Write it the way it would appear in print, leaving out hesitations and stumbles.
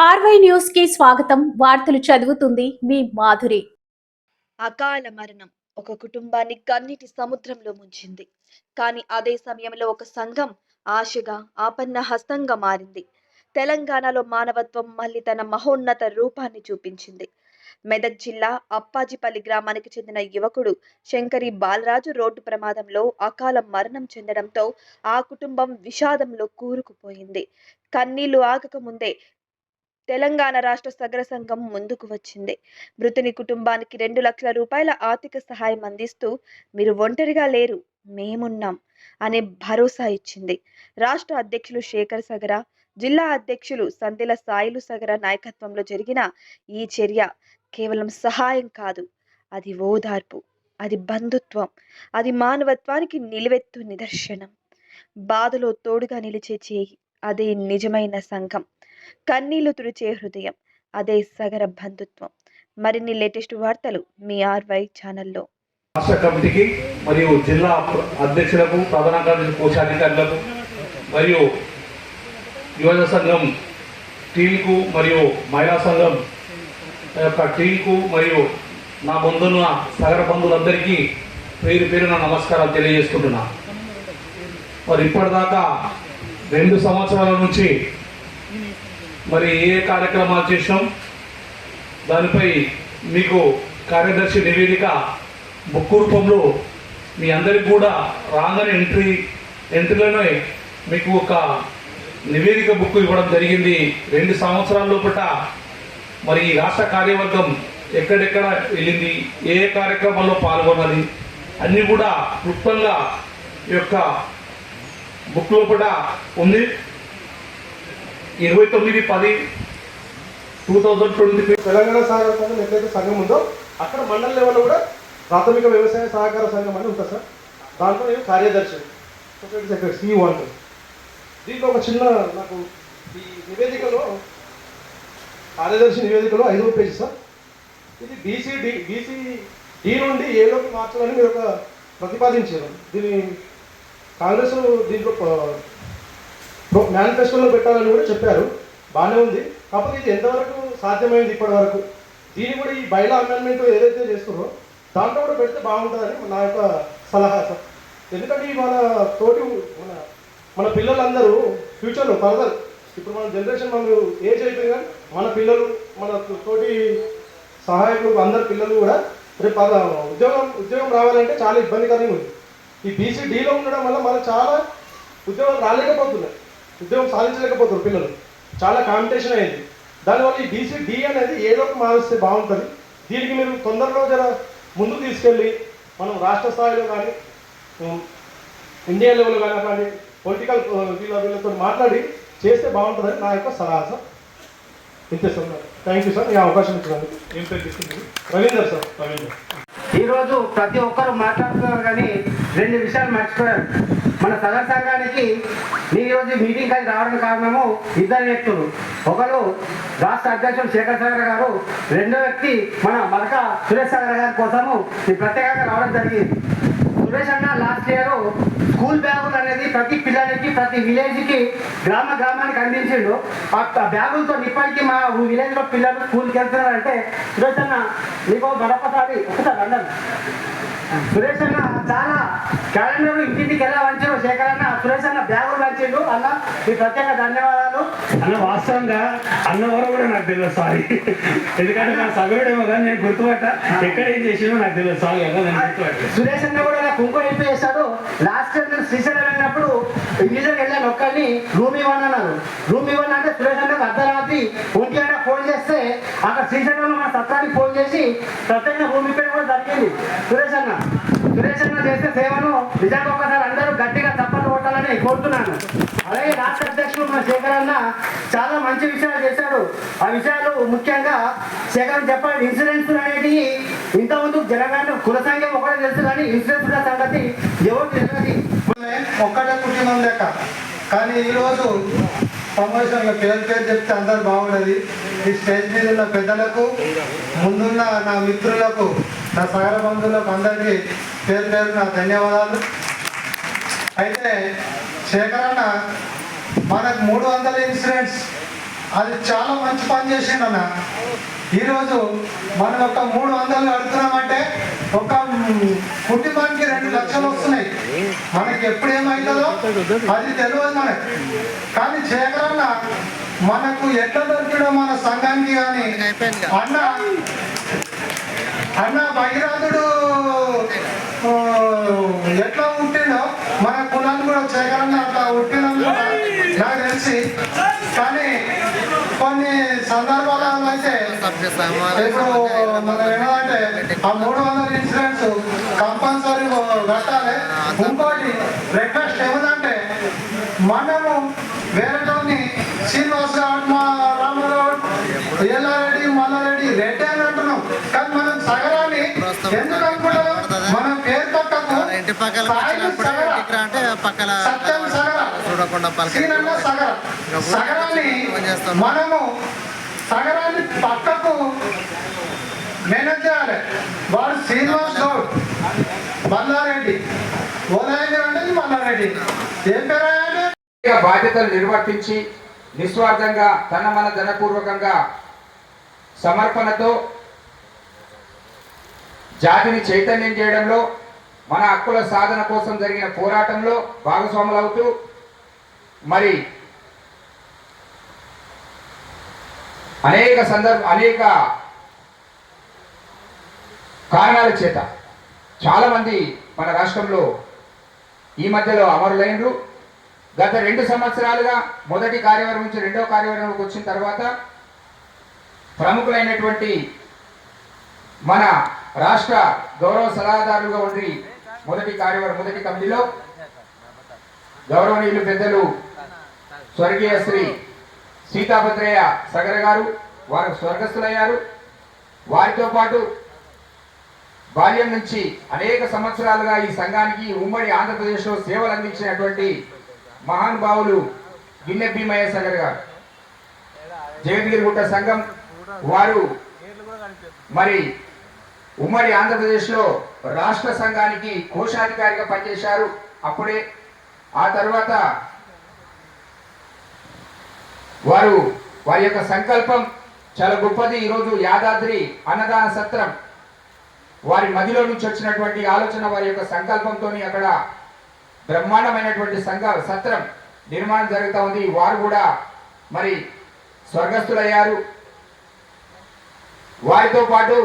RY news కి స్వాగతం. వార్తలు చదువుతుంది మీ మాధురి. అకాల మరణం ఒక కుటుంబాన్ని కన్నీటి సముద్రంలో ముంచింది. కానీ అదే సమయంలో ఒక సంఘం ఆశగా, ఆపన్న హస్తంగా మారింది. తెలంగాణలో మానవత్వం మళ్ళీ తన మహోన్నత రూపాన్ని చూపించింది. మెదక్ జిల్లా అప్పాజిపల్లి గ్రామానికి చెందిన యువకుడు శంకరి బాలరాజు రోడ్డు ప్రమాదంలో అకాల మరణం చెందడంతో ఆ కుటుంబం విషాదంలో కూరుకుపోయింది. కన్నీళ్లు ఆగక ముందే తెలంగాణ రాష్ట్ర సగర సంఘం ముందుకు వచ్చింది. మృతుని కుటుంబానికి 2 లక్షల రూపాయల ఆర్థిక సహాయం అందిస్తూ మీరు ఒంటరిగా లేరు, మేమున్నాం అనే భరోసా ఇచ్చింది. రాష్ట్ర అధ్యక్షులు శేఖర్ సగర, జిల్లా అధ్యక్షులు సందెల సాయిలు సగర నాయకత్వంలో జరిగిన ఈ చర్య కేవలం సహాయం కాదు, అది ఓదార్పు, అది బంధుత్వం, అది మానవత్వానికి నిలువెత్తు నిదర్శనం. బాధలో తోడుగా నిలిచే చేయి, అదే నిజమైన సంఘం. కన్నీళ్లు తుడిచే హృదయం, అదే సగర బంధుత్వం. మరిన్ని లేటెస్ట్ వార్తలు మీ ఆర్వై ఛానల్లో. రాష్ట్ర కమిటీకి మరియు జిల్లా అధ్యక్షులకు, ప్రధాన కార్యదర్శి, కోశాధికారులకు మరియు యువజన సంఘం టీంకు మరియు మహిళా సంఘం యొక్క టీంకు మరియు నా ముందున్న సగర బంధువులందరికీ పేరు పేరున నమస్కారాలు తెలియజేసుకుంటున్నా. మరి ఇప్పటిదాకా 2 సంవత్సరాల నుంచి మరి ఏ కార్యక్రమాలు చేసినాం దానిపై మీకు కార్యదర్శి నివేదిక బుక్ రూపంలో మీ అందరికి కూడా రాగానే ఎంట్రీలోనే మీకు ఒక నివేదిక బుక్ ఇవ్వడం జరిగింది. 2 సంవత్సరాల లోపల మరి ఈ రాష్ట్ర కార్యవర్గం ఎక్కడెక్కడ వెళ్ళింది, ఏ కార్యక్రమాల్లో పాల్గొన్నది అన్నీ కూడా క్లుప్తంగా ఈ యొక్క బుక్ లోపల ఉంది. 29/10/2023 తెలంగాణ సహకార సంఘం ఎక్కడైతే సంఘం ఉందో అక్కడ మండల లెవెల్లో కూడా ప్రాథమిక వ్యవసాయ సహకార సంఘం అని ఉంటుంది సార్. దాంట్లో నేను కార్యదర్శి, సొసైటీ సెక్రటరీ C1. దీంట్లో ఒక చిన్న నాకు ఈ నివేదికలో, కార్యదర్శి నివేదికలో 5వ పేజీ సార్. ఇది బీసీ డి నుండి ఏలోకి మార్చాలని మీరు ఒక ప్రతిపాదించారు. దీన్ని కాంగ్రెస్ దీంట్లో మేనిఫెస్టోలో పెట్టాలని కూడా చెప్పారు. బాగానే ఉంది. కాకపోతే ఇది ఎంతవరకు సాధ్యమైంది ఇప్పటి వరకు, దీన్ని కూడా ఈ బైలా అమెండ్మెంట్ ఏదైతే చేస్తున్నారో దాంట్లో కూడా పెడితే బాగుంటుందని నా యొక్క సలహా సార్. ఎందుకంటే మన తోటి మన పిల్లలందరూ ఫ్యూచర్లో ఫర్దర్, ఇప్పుడు మన జనరేషన్ మనం ఏజ్ అయిపోయింది కానీ మన పిల్లలు, మన తోటి సహాయకులు, అందరి పిల్లలు కూడా రేపు ఉద్యోగం రావాలంటే చాలా ఇబ్బందికరంగా ఉంది. ఈ BCDలో ఉండడం వల్ల మనకు చాలా ఉద్యోగాలు రాలేకపోతున్నాయి, ఉద్యోగం సాధించలేకపోతున్నారు పిల్లలు. చాలా కాంపిటీషన్ అయింది. దానివల్ల ఈ BCD అనేది ఏలోకి మారిస్తే బాగుంటుంది. దీనికి మీరు తొందరలో ముందుకు తీసుకెళ్ళి మనం రాష్ట్ర స్థాయిలో కానీ ఇండియా లెవెల్లో కానీ అట్లాంటి పొలిటికల్ వీళ్ళతో మాట్లాడి చేస్తే బాగుంటుందని నా యొక్క సలహా సార్. ఇంతే సార్. థ్యాంక్ యూ సార్, ఈ అవకాశం ఇచ్చినందుకు. ఏం పేరు తీసుకుంటుంది? రవీందర్ సార్. రవీందర్. ఈరోజు ప్రతి ఒక్కరు మాట్లాడుతున్నారు కానీ 2 విషయాలు మర్చిపోయారు. మన సగర సంఘానికి ఈరోజు మీటింగ్ అది రావడానికి కారణము 2 వ్యక్తులు. ఒకరు రాష్ట్ర అధ్యక్షుడు శేఖర్ సాగర్ గారు, రెండో వ్యక్తి మన మరక సురేష్ సాగర్ గారి కోసము ప్రత్యేకంగా రావడం జరిగింది. సురేష్ అన్న లాస్ట్ ఇయర్ స్కూల్ బ్యాగులు అనేది ప్రతి పిల్లలకి, ప్రతి విలేజ్కి, గ్రామానికి అందించిండు. ఆ బ్యాగులతో ఇప్పటికీ మా విలేజ్లో పిల్లలు స్కూల్కి వెళ్తున్నారంటే సురేష్ అన్న మీకు మరొకసారి ఒకసారి అన్నారు. సురేష్ అన్న చాలా క్యాలెండర్ ఇంటింటికి ఎలా వంచారు శేఖర్ అన్న, సురేష్ అన్న బ్యాగులు వంచిండు. అన్న మీ ప్రత్యేక ధన్యవాదాలు అన్న. వాస్తవంగా అన్నవరం కూడా నాకు తెలియదు, సారీ. ఎందుకంటే నా సగరుడేమో కానీ నేను గుర్తుపట్ట, ఎక్కడ ఏం చేసినో నాకు తెలియదు, సారీ. నేను గుర్తుపట్ట. సురేష్ అన్న కూడా నాకు ఇంకో హెల్ప్ చేస్తాడు. లాస్ట్ టైం నేను శ్రీశైలం వెళ్ళినప్పుడు ఇంగ్లీష్కి వెళ్ళాను, ఒక్కరిని రూమ్ ఇవ్వను అన్నారు. రూమ్ ఇవ్వను అంటే సురేష్ అన్నకు అర్ధరాత్రి 1 గంట ఫోన్ చేస్తే అక్కడ శ్రీశైలంలో మన సత్రానికి ఫోన్ చేసి ప్రత్యేకంగా రూమ్ ఇప్పడం కూడా జరిగింది. సురేష్ అన్న చేసే సేవను నిజంగా ఒకసారి అందరూ గట్టిగా చప్పట్లు కొట్టాలని కోరుతున్నాను. అలాగే రాష్ట్ర అధ్యక్షుడు మన శేఖర్ అన్న చాలా మంచి విషయాలు చేశాడు. ఆ విషయాలు ముఖ్యంగా శేఖర్ చెప్పాలి. ఇన్సూరెన్స్ అనేది ఇంతకుముందు జనగణ కుల సంఖ్య ఒకటే తెలుసు కానీ ఇన్సూరెన్స్ సంగతి ఎవరు తెలియదు. ఒక్కటే కుటుంబం లెక్క. కానీ ఈరోజు సమావేశంలో పేరు చెప్తే అందరు బాగుండదు. ఈ స్టేజ్ మీద ఉన్న పెద్దలకు, ముందున్న నా మిత్రులకు, నా సగర బంధువులకు అందరికీ పేరు నా ధన్యవాదాలు. అయితే శేఖర్ అన్న మనకు 300 ఇన్సూరెన్స్ అది చాలా మంచి పని చేసిండన్న. ఈరోజు మనం ఒక 300 కడుతున్నామంటే ఒక కుటుంబానికి 2 లక్షలు వస్తున్నాయి. మనకి ఎప్పుడు ఏమవుతుందో అది తెలియదు మనకి. కానీ శేఖరన్న మనకు ఎట్లా దొరికిడో మన సంఘానికి కానీ అన్న భగీరథుడు ఎట్లా ఉంటుండో మన కులాన్ని కూడా శేఖరన్న అట్లా ఉంటున్నందుకు నాకు తెలిసి. కానీ కొన్ని సందర్భాలలో అయితే ఇప్పుడు మనం ఏమంటే ఆ 300 ఇన్సూరెన్స్ కంపల్సరీ కట్టాలి. ఇంకోటి రిక్వెస్ట్ ఏమిటంటే మనము వేరేటోని శ్రీనివాస్ రామగౌడ్ ఎల్లారెడ్డి మల్లారెడ్డి రెడ్డి అని అంటున్నాం. కానీ మనం సగరాన్ని ఎందుకు అనుకుంటాం? మన పేరు పక్కకు సత్యం సగరాన్ని మనము సగరాన్ని పక్కకు మేనేజ్ చేయాలి. వాడు శ్రీనివాస్ గౌడ్ మల్లారెడ్డి ఓదాయంగా అంటే మల్లారెడ్డి ఏం పేరు బాధ్యతలు నిర్వర్తించి నిస్వార్థంగా తన మన ధనపూర్వకంగా సమర్పణతో జాతిని చైతన్యం చేయడంలో మన హక్కుల సాధన కోసం జరిగిన పోరాటంలో భాగస్వాములవుతూ మరి అనేక కారణాల చేత చాలామంది మన రాష్ట్రంలో ఈ మధ్యలో అమరులైనరు. గత 2 సంవత్సరాలుగా మొదటి కార్యవర్గం నుంచి రెండో కార్యవర్గంలోకి వచ్చిన తర్వాత ప్రముఖులైనటువంటి మన రాష్ట్ర గౌరవ సలహాదారులుగా ఉండి మొదటి కమిటీలో గౌరవనీయులు పెద్దలు స్వర్గీయ శ్రీ సీతాభద్రయ్య సగర గారు వారు స్వర్గస్థులయ్యారు. వారితో పాటు బాల్యం నుంచి అనేక సంవత్సరాలుగా ఈ సంఘానికి ఉమ్మడి ఆంధ్రప్రదేశ్లో సేవలు అందించినటువంటి మహానుభావులు గిన్నె భీమయ్య సగర్ గారు, జగద్గిరిగుట్ట సంఘం వారు మరి ఉమ్మడి ఆంధ్రప్రదేశ్లో రాష్ట్ర సంఘానికి కోశాధికారిగా పనిచేశారు. అప్పుడే ఆ తర్వాత వారి యొక్క సంకల్పం చాలా గొప్పది. ఈరోజు యాదాద్రి అన్నదాన సత్రం వారి మదిలో నుంచి వచ్చినటువంటి ఆలోచన, వారి యొక్క సంకల్పంతో అక్కడ బ్రహ్మాండమైనటువంటి సత్రం నిర్మాణం జరుగుతూ ఉంది. వారు కూడా మరి స్వర్గస్థులయ్యారు. వారితో పాటు